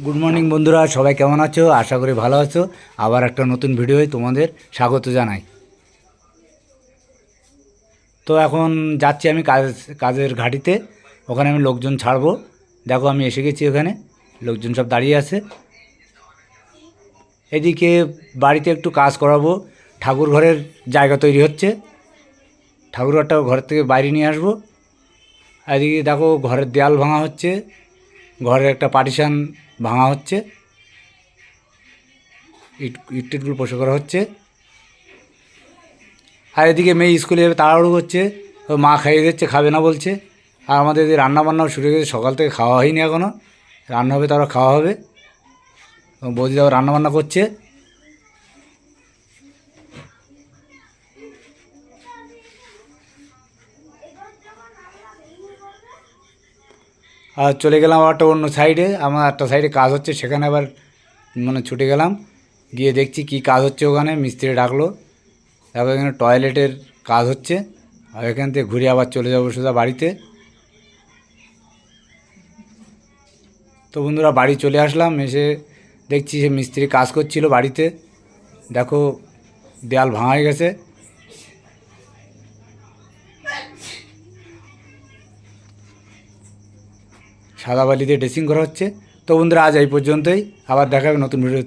Good morning বন্ধুরা, সবাই কেমন আছো? আশা করি ভালো আছো। আবার একটা নতুন ভিডিওয় তোমাদের স্বাগত জানাই। তো এখন যাচ্ছি আমি কাজের ঘাটিতে। ওখানে আমি লোকজন ছাড়বো। দেখো আমি এসে গেছি, ওখানে লোকজন সব দাঁড়িয়ে আছে। এদিকে বাড়িতে একটু কাজ করাবো। ঠাকুর ঘরের জায়গা তৈরি হচ্ছে, ঠাকুর ঘরটা ঘর থেকে বাইরে নিয়ে আসবো। এদিকে দেখো ঘরের দেয়াল ভাঙা হচ্ছে, ঘরের একটা পার্টিশান ভাঙা হচ্ছে, ইট টিটগুলো পরিষ্কার করা হচ্ছে। আর এদিকে মেয়ে স্কুলে যাবে, তাড়াহুড়ো করছে। ও মা খাইয়ে দিচ্ছে, খাবে না বলছে। আর আমাদের এদিকে রান্নাবান্নাও শুরু হয়ে গেছে, সকাল থেকে খাওয়া হয়নি এখনও। রান্না হবে, তারপর খাওয়া হবে। বৌদি আবার রান্নাবান্না করছে। আর চলে গেলাম আবার একটা অন্য সাইডে, আমার একটা সাইডে কাজ হচ্ছে, সেখানে আবার মানে ছুটে গেলাম। গিয়ে দেখছি কি কাজ হচ্ছে ওখানে। মিস্ত্রি ডাকলো, তারপর এখানে টয়লেটের কাজ হচ্ছে। আর এখান থেকে ঘুরে আবার চলে যাবো সোজা বাড়িতে। তো বন্ধুরা, বাড়ি চলে আসলাম। এসে দেখছি সে মিস্ত্রি কাজ করছিল বাড়িতে। দেখো দেয়াল ভাঙা হয়ে গেছে, সাদা বালি দিয়ে ড্রেসিং করা হচ্ছে। তো বন্ধুরা, আজ এই পর্যন্তই। আবার দেখা হবে নতুন ভিডিও।